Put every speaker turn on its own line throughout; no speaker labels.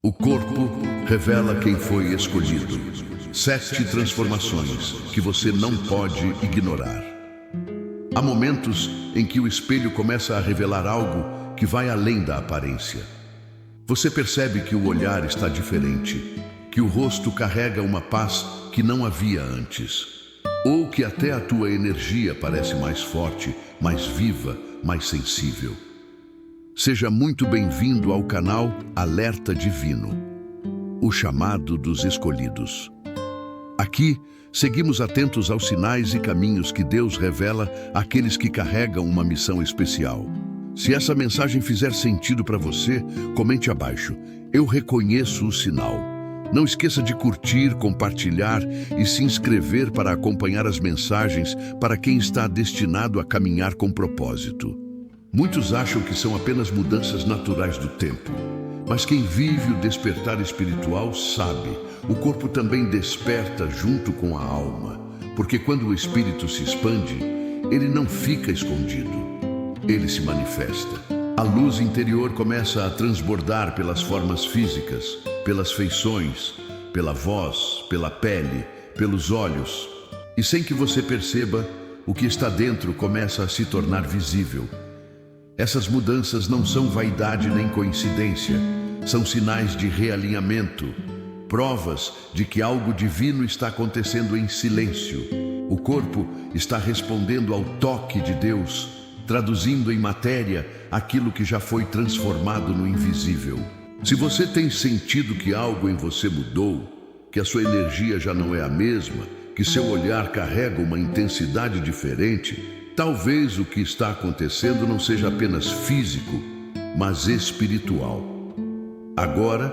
O corpo revela quem foi escolhido. 7 transformações que você não pode ignorar. Há momentos em que o espelho começa a revelar algo que vai além da aparência. Você percebe que o olhar está diferente, que o rosto carrega uma paz que não havia antes, ou que até a tua energia parece mais forte, mais viva, mais sensível. Seja muito bem-vindo ao canal Alerta Divino, o chamado dos escolhidos. Aqui, seguimos atentos aos sinais e caminhos que Deus revela àqueles que carregam uma missão especial. Se essa mensagem fizer sentido para você, comente abaixo. Eu reconheço o sinal. Não esqueça de curtir, compartilhar e se inscrever para acompanhar as mensagens para quem está destinado a caminhar com propósito. Muitos acham que são apenas mudanças naturais do tempo, mas quem vive o despertar espiritual sabe, o corpo também desperta junto com a alma, porque quando o espírito se expande, ele não fica escondido, ele se manifesta. A luz interior começa a transbordar pelas formas físicas, pelas feições, pela voz, pela pele, pelos olhos, e sem que você perceba, o que está dentro começa a se tornar visível. Essas mudanças não são vaidade nem coincidência, são sinais de realinhamento, provas de que algo divino está acontecendo em silêncio. O corpo está respondendo ao toque de Deus, traduzindo em matéria aquilo que já foi transformado no invisível. Se você tem sentido que algo em você mudou, que a sua energia já não é a mesma, que seu olhar carrega uma intensidade diferente, talvez o que está acontecendo não seja apenas físico, mas espiritual. Agora,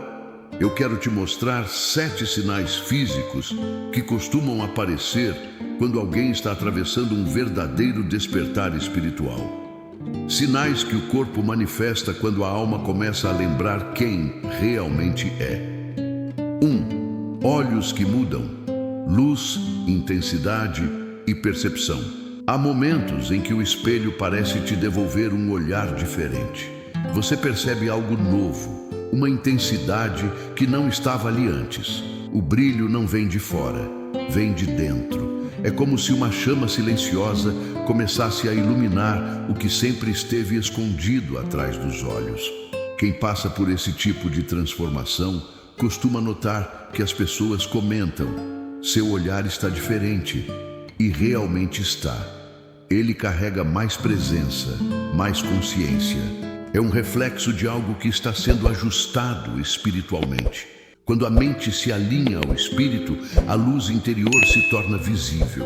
eu quero te mostrar 7 sinais físicos que costumam aparecer quando alguém está atravessando um verdadeiro despertar espiritual. Sinais que o corpo manifesta quando a alma começa a lembrar quem realmente é. 1. Olhos que mudam. Luz, intensidade e percepção. Há momentos em que o espelho parece te devolver um olhar diferente. Você percebe algo novo, uma intensidade que não estava ali antes. O brilho não vem de fora, vem de dentro. É como se uma chama silenciosa começasse a iluminar o que sempre esteve escondido atrás dos olhos. Quem passa por esse tipo de transformação costuma notar que as pessoas comentam: seu olhar está diferente. E realmente está. Ele carrega mais presença, mais consciência. É um reflexo de algo que está sendo ajustado espiritualmente. Quando a mente se alinha ao espírito, a luz interior se torna visível.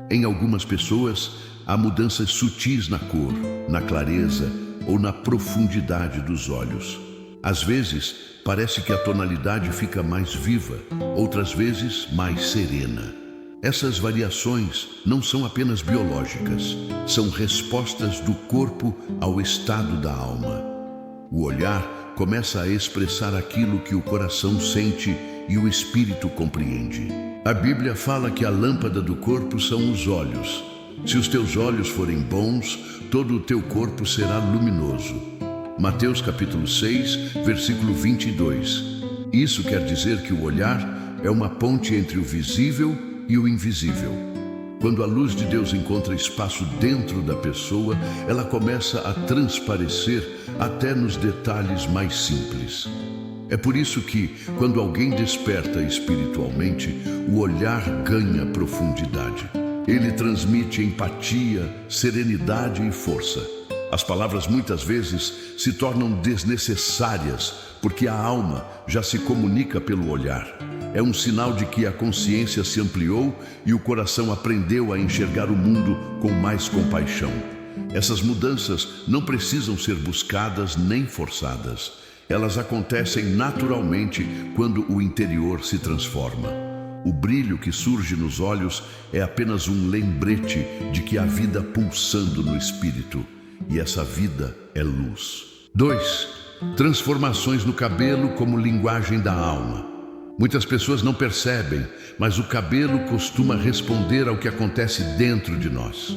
Em algumas pessoas, há mudanças sutis na cor, na clareza ou na profundidade dos olhos. Às vezes, parece que a tonalidade fica mais viva, outras vezes mais serena. Essas variações não são apenas biológicas, são respostas do corpo ao estado da alma. O olhar começa a expressar aquilo que o coração sente e o espírito compreende. A Bíblia fala que a lâmpada do corpo são os olhos. Se os teus olhos forem bons, todo o teu corpo será luminoso. Mateus capítulo 6, versículo 22. Isso quer dizer que o olhar é uma ponte entre o visível e o invisível. Quando a luz de Deus encontra espaço dentro da pessoa, ela começa a transparecer até nos detalhes mais simples. É por isso que, quando alguém desperta espiritualmente, o olhar ganha profundidade. Ele transmite empatia, serenidade e força. As palavras muitas vezes se tornam desnecessárias, porque a alma já se comunica pelo olhar. É um sinal de que a consciência se ampliou e o coração aprendeu a enxergar o mundo com mais compaixão. Essas mudanças não precisam ser buscadas nem forçadas. Elas acontecem naturalmente quando o interior se transforma. O brilho que surge nos olhos é apenas um lembrete de que há vida pulsando no espírito. E essa vida é luz. 2. Transformações no cabelo como linguagem da alma. Muitas pessoas não percebem, mas o cabelo costuma responder ao que acontece dentro de nós.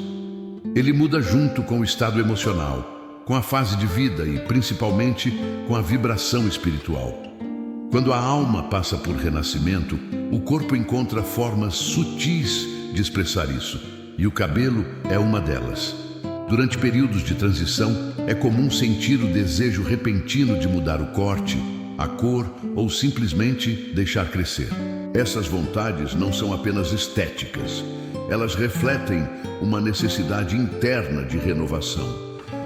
Ele muda junto com o estado emocional, com a fase de vida e, principalmente, com a vibração espiritual. Quando a alma passa por renascimento, o corpo encontra formas sutis de expressar isso, e o cabelo é uma delas. Durante períodos de transição, é comum sentir o desejo repentino de mudar o corte, a cor ou simplesmente deixar crescer. Essas vontades não são apenas estéticas, elas refletem uma necessidade interna de renovação.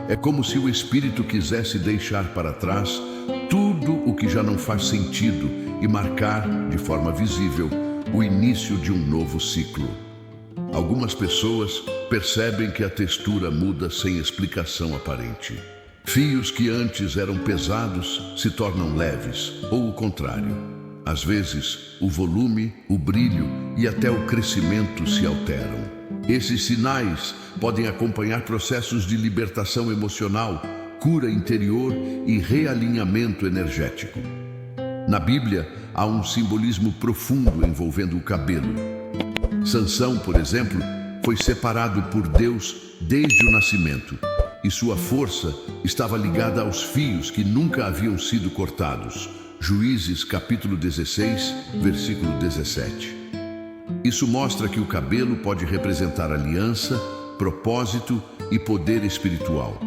É como se o espírito quisesse deixar para trás tudo o que já não faz sentido e marcar, de forma visível, o início de um novo ciclo. Algumas pessoas percebem que a textura muda sem explicação aparente. Fios que antes eram pesados se tornam leves, ou o contrário. Às vezes, o volume, o brilho e até o crescimento se alteram. Esses sinais podem acompanhar processos de libertação emocional, cura interior e realinhamento energético. Na Bíblia, há um simbolismo profundo envolvendo o cabelo. Sansão, por exemplo, foi separado por Deus desde o nascimento, e sua força estava ligada aos fios que nunca haviam sido cortados. Juízes capítulo 16, versículo 17. Isso mostra que o cabelo pode representar aliança, propósito e poder espiritual.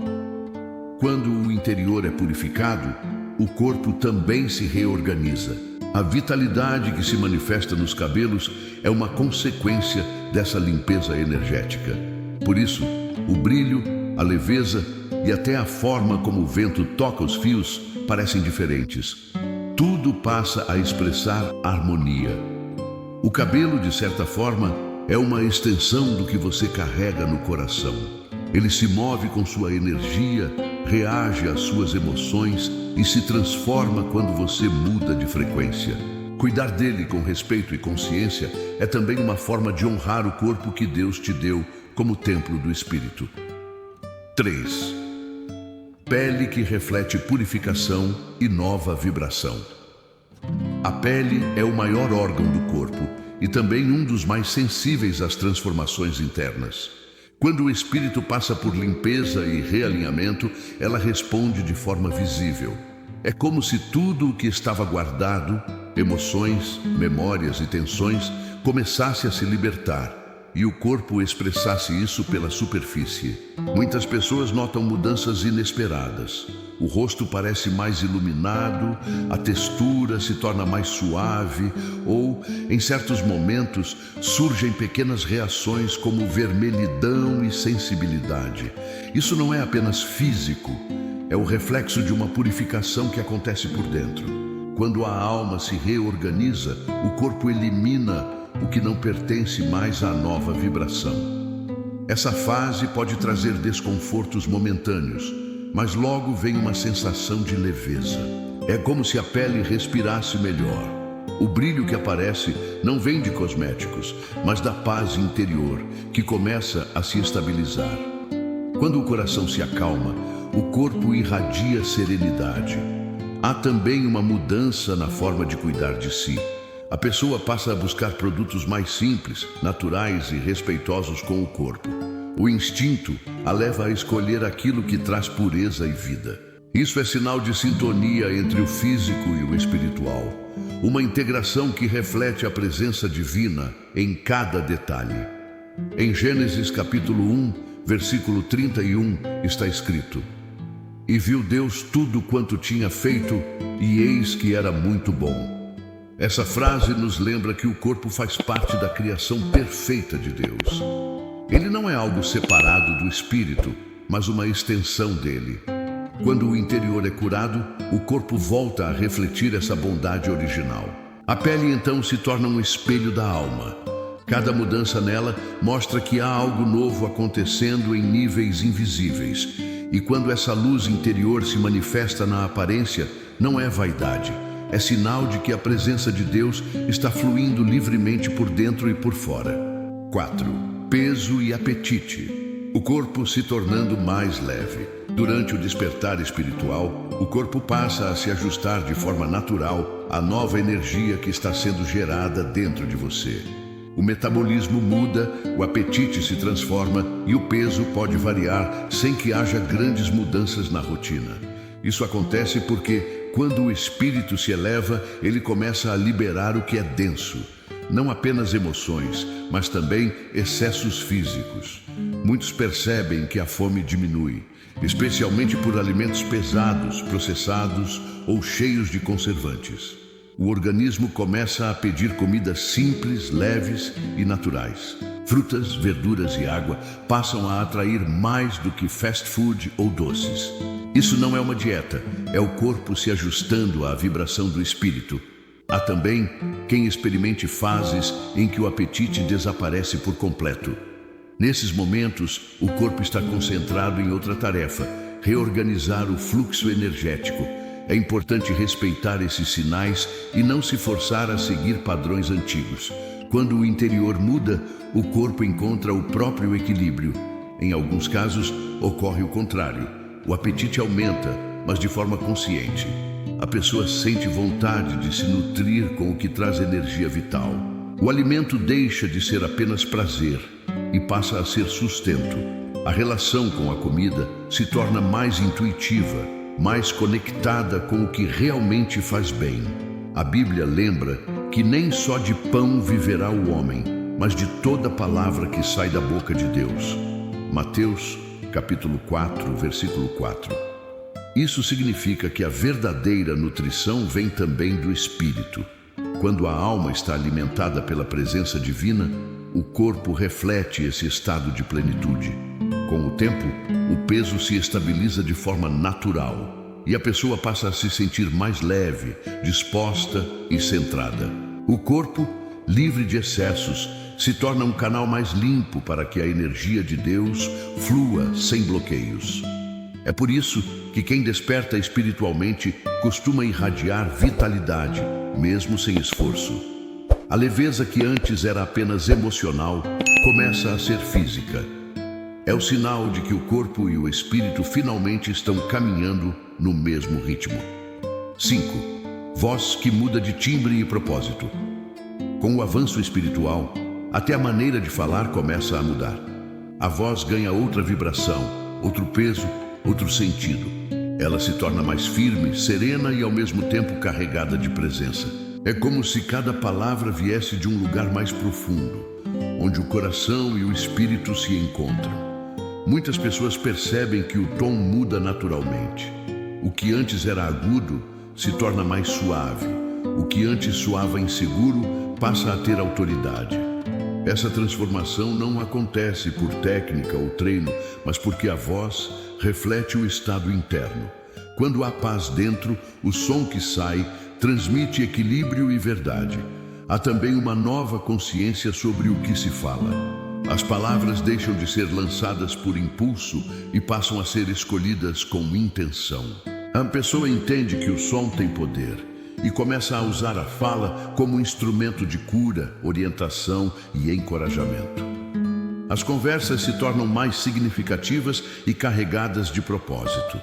Quando o interior é purificado, o corpo também se reorganiza. A vitalidade que se manifesta nos cabelos é uma consequência dessa limpeza energética. Por isso, o brilho, a leveza e até a forma como o vento toca os fios parecem diferentes. Tudo passa a expressar harmonia. O cabelo, de certa forma, é uma extensão do que você carrega no coração. Ele se move com sua energia, reage às suas emoções e se transforma quando você muda de frequência. Cuidar dele com respeito e consciência é também uma forma de honrar o corpo que Deus te deu como templo do Espírito. 3. Pele que reflete purificação e nova vibração. A pele é o maior órgão do corpo e também um dos mais sensíveis às transformações internas. Quando o espírito passa por limpeza e realinhamento, ela responde de forma visível. É como se tudo o que estava guardado, emoções, memórias e tensões, começasse a se libertar e o corpo expressasse isso pela superfície. Muitas pessoas notam mudanças inesperadas. O rosto parece mais iluminado, a textura se torna mais suave ou, em certos momentos, surgem pequenas reações como vermelhidão e sensibilidade. Isso não é apenas físico, é o reflexo de uma purificação que acontece por dentro. Quando a alma se reorganiza, o corpo elimina o que não pertence mais à nova vibração. Essa fase pode trazer desconfortos momentâneos, mas logo vem uma sensação de leveza. É como se a pele respirasse melhor. O brilho que aparece não vem de cosméticos, mas da paz interior, que começa a se estabilizar. Quando o coração se acalma, o corpo irradia serenidade. Há também uma mudança na forma de cuidar de si. A pessoa passa a buscar produtos mais simples, naturais e respeitosos com o corpo. O instinto a leva a escolher aquilo que traz pureza e vida. Isso é sinal de sintonia entre o físico e o espiritual. Uma integração que reflete a presença divina em cada detalhe. Em Gênesis capítulo 1, versículo 31, está escrito: "E viu Deus tudo quanto tinha feito, e eis que era muito bom." Essa frase nos lembra que o corpo faz parte da criação perfeita de Deus. Ele não é algo separado do espírito, mas uma extensão dele. Quando o interior é curado, o corpo volta a refletir essa bondade original. A pele então se torna um espelho da alma. Cada mudança nela mostra que há algo novo acontecendo em níveis invisíveis. E quando essa luz interior se manifesta na aparência, não é vaidade. É sinal de que a presença de Deus está fluindo livremente por dentro e por fora. 4. Peso e apetite. O corpo se tornando mais leve. Durante o despertar espiritual, o corpo passa a se ajustar de forma natural à nova energia que está sendo gerada dentro de você. O metabolismo muda, o apetite se transforma e o peso pode variar sem que haja grandes mudanças na rotina. Isso acontece porque, quando o espírito se eleva, ele começa a liberar o que é denso. Não apenas emoções, mas também excessos físicos. Muitos percebem que a fome diminui, especialmente por alimentos pesados, processados ou cheios de conservantes. O organismo começa a pedir comidas simples, leves e naturais. Frutas, verduras e água passam a atrair mais do que fast food ou doces. Isso não é uma dieta, é o corpo se ajustando à vibração do espírito. Há também quem experimente fases em que o apetite desaparece por completo. Nesses momentos, o corpo está concentrado em outra tarefa: reorganizar o fluxo energético. É importante respeitar esses sinais e não se forçar a seguir padrões antigos. Quando o interior muda, o corpo encontra o próprio equilíbrio. Em alguns casos, ocorre o contrário. O apetite aumenta, mas de forma consciente. A pessoa sente vontade de se nutrir com o que traz energia vital. O alimento deixa de ser apenas prazer e passa a ser sustento. A relação com a comida se torna mais intuitiva, mais conectada com o que realmente faz bem. A Bíblia lembra que nem só de pão viverá o homem, mas de toda palavra que sai da boca de Deus. Mateus, capítulo 4, versículo 4. Isso significa que a verdadeira nutrição vem também do espírito. Quando a alma está alimentada pela presença divina, o corpo reflete esse estado de plenitude. Com o tempo, o peso se estabiliza de forma natural e a pessoa passa a se sentir mais leve, disposta e centrada. O corpo, livre de excessos, se torna um canal mais limpo para que a energia de Deus flua sem bloqueios. É por isso que quem desperta espiritualmente costuma irradiar vitalidade, mesmo sem esforço. A leveza que antes era apenas emocional começa a ser física. É o sinal de que o corpo e o espírito finalmente estão caminhando no mesmo ritmo. 5. Voz que muda de timbre e propósito. Com o avanço espiritual, até a maneira de falar começa a mudar. A voz ganha outra vibração, outro peso, outro sentido. Ela se torna mais firme, serena e ao mesmo tempo carregada de presença. É como se cada palavra viesse de um lugar mais profundo, onde o coração e o espírito se encontram. Muitas pessoas percebem que o tom muda naturalmente. O que antes era agudo se torna mais suave. O que antes soava inseguro passa a ter autoridade. Essa transformação não acontece por técnica ou treino, mas porque a voz reflete o estado interno. Quando há paz dentro, o som que sai transmite equilíbrio e verdade. Há também uma nova consciência sobre o que se fala. As palavras deixam de ser lançadas por impulso e passam a ser escolhidas com intenção. A pessoa entende que o som tem poder e começa a usar a fala como instrumento de cura, orientação e encorajamento. As conversas se tornam mais significativas e carregadas de propósito.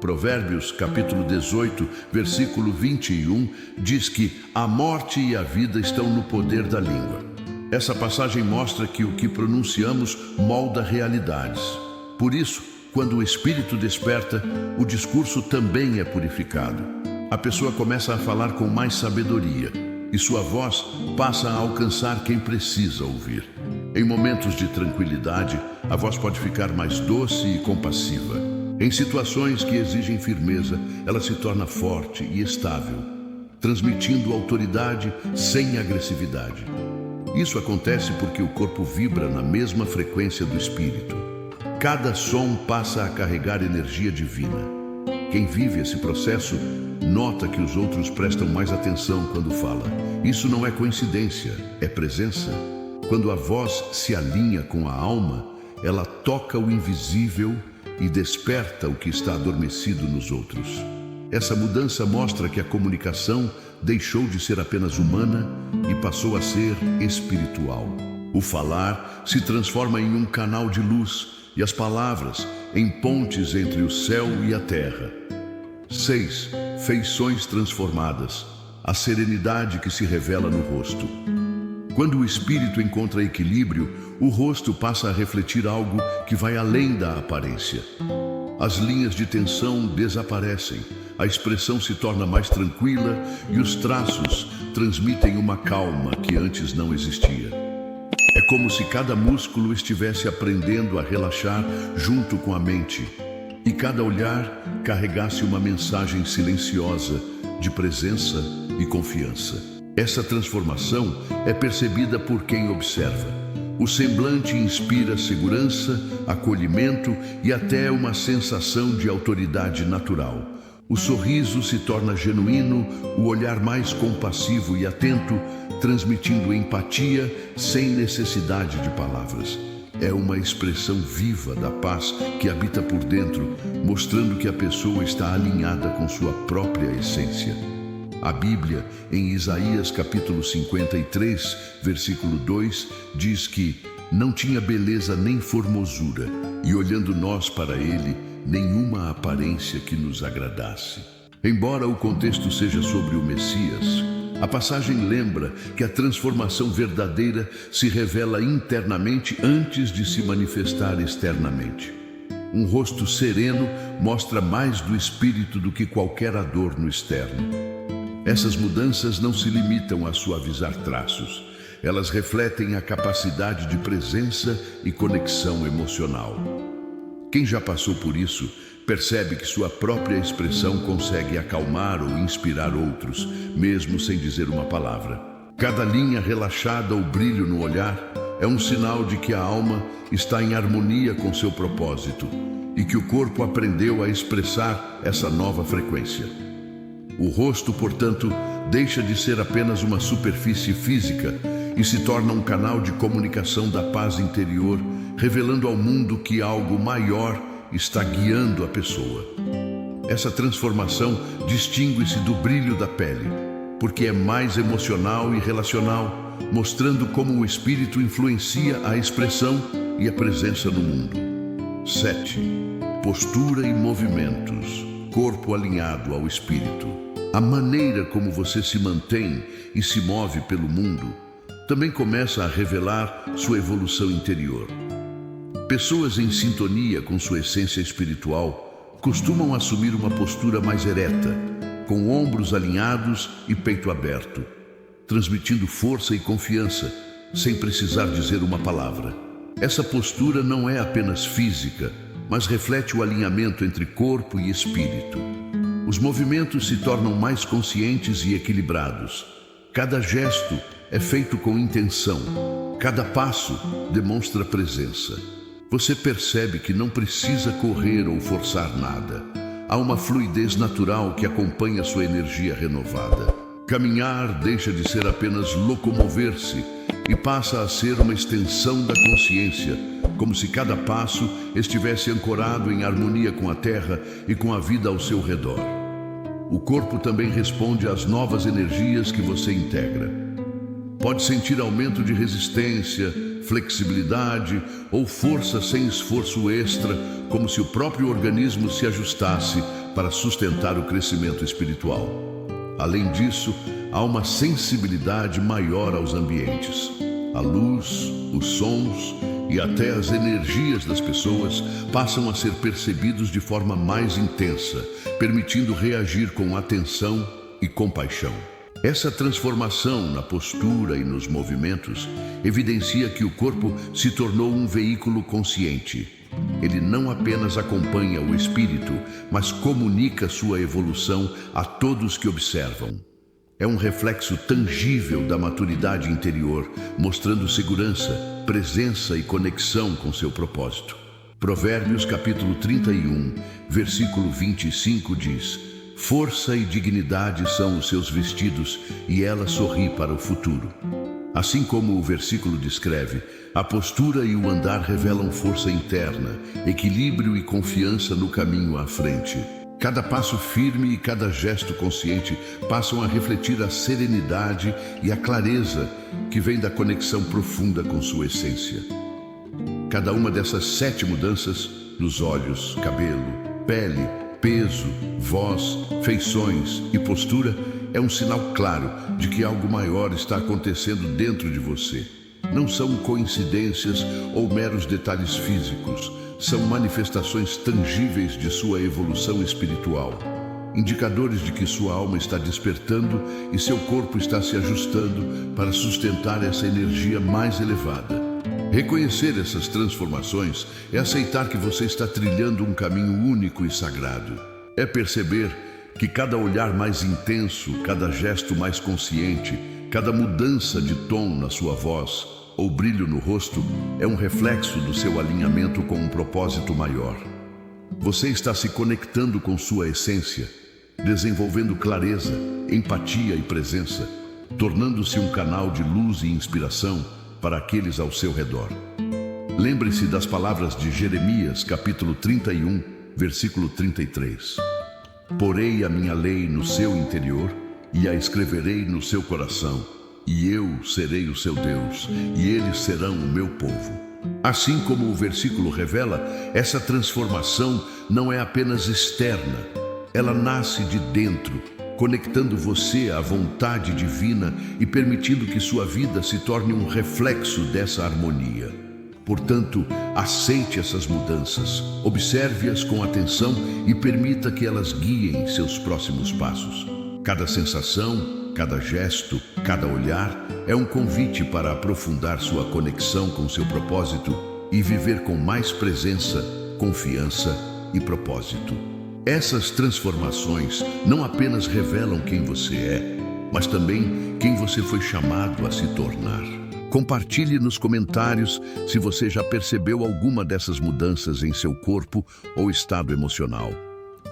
Provérbios, capítulo 18, versículo 21, diz que a morte e a vida estão no poder da língua. Essa passagem mostra que o que pronunciamos molda realidades. Por isso, quando o espírito desperta, o discurso também é purificado. A pessoa começa a falar com mais sabedoria e sua voz passa a alcançar quem precisa ouvir. Em momentos de tranquilidade, a voz pode ficar mais doce e compassiva. Em situações que exigem firmeza, ela se torna forte e estável, transmitindo autoridade sem agressividade. Isso acontece porque o corpo vibra na mesma frequência do espírito. Cada som passa a carregar energia divina. Quem vive esse processo nota que os outros prestam mais atenção quando fala. Isso não é coincidência, é presença. Quando a voz se alinha com a alma, ela toca o invisível e desperta o que está adormecido nos outros. Essa mudança mostra que a comunicação deixou de ser apenas humana e passou a ser espiritual. O falar se transforma em um canal de luz e as palavras em pontes entre o céu e a terra. 6. Feições transformadas. A serenidade que se revela no rosto. Quando o espírito encontra equilíbrio, o rosto passa a refletir algo que vai além da aparência. As linhas de tensão desaparecem, a expressão se torna mais tranquila e os traços transmitem uma calma que antes não existia. É como se cada músculo estivesse aprendendo a relaxar junto com a mente e cada olhar carregasse uma mensagem silenciosa de presença e confiança. Essa transformação é percebida por quem observa. O semblante inspira segurança, acolhimento e até uma sensação de autoridade natural. O sorriso se torna genuíno, o olhar mais compassivo e atento, transmitindo empatia sem necessidade de palavras. É uma expressão viva da paz que habita por dentro, mostrando que a pessoa está alinhada com sua própria essência. A Bíblia, em Isaías capítulo 53, versículo 2, diz que não tinha beleza nem formosura, e olhando nós para ele, nenhuma aparência que nos agradasse. Embora o contexto seja sobre o Messias, a passagem lembra que a transformação verdadeira se revela internamente antes de se manifestar externamente. Um rosto sereno mostra mais do espírito do que qualquer adorno externo. Essas mudanças não se limitam a suavizar traços. Elas refletem a capacidade de presença e conexão emocional. Quem já passou por isso percebe que sua própria expressão consegue acalmar ou inspirar outros, mesmo sem dizer uma palavra. Cada linha relaxada ou brilho no olhar é um sinal de que a alma está em harmonia com seu propósito e que o corpo aprendeu a expressar essa nova frequência. O rosto, portanto, deixa de ser apenas uma superfície física e se torna um canal de comunicação da paz interior, revelando ao mundo que algo maior está guiando a pessoa. Essa transformação distingue-se do brilho da pele, porque é mais emocional e relacional, mostrando como o espírito influencia a expressão e a presença no mundo. 7. Postura e movimentos. Corpo alinhado ao espírito. A maneira como você se mantém e se move pelo mundo também começa a revelar sua evolução interior. Pessoas em sintonia com sua essência espiritual costumam assumir uma postura mais ereta, com ombros alinhados e peito aberto, transmitindo força e confiança, sem precisar dizer uma palavra. Essa postura não é apenas física, mas reflete o alinhamento entre corpo e espírito. Os movimentos se tornam mais conscientes e equilibrados. Cada gesto é feito com intenção. Cada passo demonstra presença. Você percebe que não precisa correr ou forçar nada. Há uma fluidez natural que acompanha sua energia renovada. Caminhar deixa de ser apenas locomover-se e passa a ser uma extensão da consciência, como se cada passo estivesse ancorado em harmonia com a terra e com a vida ao seu redor. O corpo também responde às novas energias que você integra. Pode sentir aumento de resistência, flexibilidade ou força sem esforço extra, como se o próprio organismo se ajustasse para sustentar o crescimento espiritual. Além disso, há uma sensibilidade maior aos ambientes. A luz, os sons e até as energias das pessoas passam a ser percebidos de forma mais intensa, permitindo reagir com atenção e compaixão. Essa transformação na postura e nos movimentos evidencia que o corpo se tornou um veículo consciente. Ele não apenas acompanha o espírito, mas comunica sua evolução a todos que observam. É um reflexo tangível da maturidade interior, mostrando segurança, presença e conexão com seu propósito. Provérbios capítulo 31, versículo 25 diz: força e dignidade são os seus vestidos, e ela sorri para o futuro. Assim como o versículo descreve, a postura e o andar revelam força interna, equilíbrio e confiança no caminho à frente. Cada passo firme e cada gesto consciente passam a refletir a serenidade e a clareza que vem da conexão profunda com sua essência. Cada uma dessas 7 mudanças, nos olhos, cabelo, pele, peso, voz, feições e postura, é um sinal claro de que algo maior está acontecendo dentro de você. não são coincidências ou meros detalhes físicos, são manifestações tangíveis de sua evolução espiritual, indicadores de que sua alma está despertando e seu corpo está se ajustando para sustentar essa energia mais elevada. Reconhecer essas transformações é aceitar que você está trilhando um caminho único e sagrado. É perceber que cada olhar mais intenso, cada gesto mais consciente, cada mudança de tom na sua voz ou brilho no rosto é um reflexo do seu alinhamento com um propósito maior. Você está se conectando com sua essência, desenvolvendo clareza, empatia e presença, tornando-se um canal de luz e inspiração para aqueles ao seu redor. Lembre-se das palavras de Jeremias, capítulo 31, versículo 33. Porei a minha lei no seu interior e a escreverei no seu coração, e eu serei o seu Deus, e eles serão o meu povo. Assim como o versículo revela, essa transformação não é apenas externa, ela nasce de dentro, conectando você à vontade divina e permitindo que sua vida se torne um reflexo dessa harmonia. Portanto, aceite essas mudanças, observe-as com atenção e permita que elas guiem seus próximos passos. Cada sensação, cada gesto, cada olhar é um convite para aprofundar sua conexão com seu propósito e viver com mais presença, confiança e propósito. Essas transformações não apenas revelam quem você é, mas também quem você foi chamado a se tornar. Compartilhe nos comentários se você já percebeu alguma dessas mudanças em seu corpo ou estado emocional.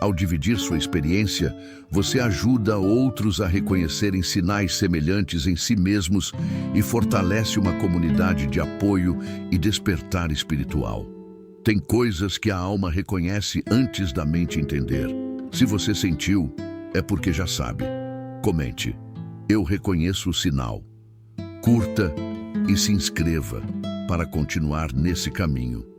Ao dividir sua experiência, você ajuda outros a reconhecerem sinais semelhantes em si mesmos e fortalece uma comunidade de apoio e despertar espiritual. Tem coisas que a alma reconhece antes da mente entender. Se você sentiu, é porque já sabe. Comente: eu reconheço o sinal. Curta e se inscreva para continuar nesse caminho.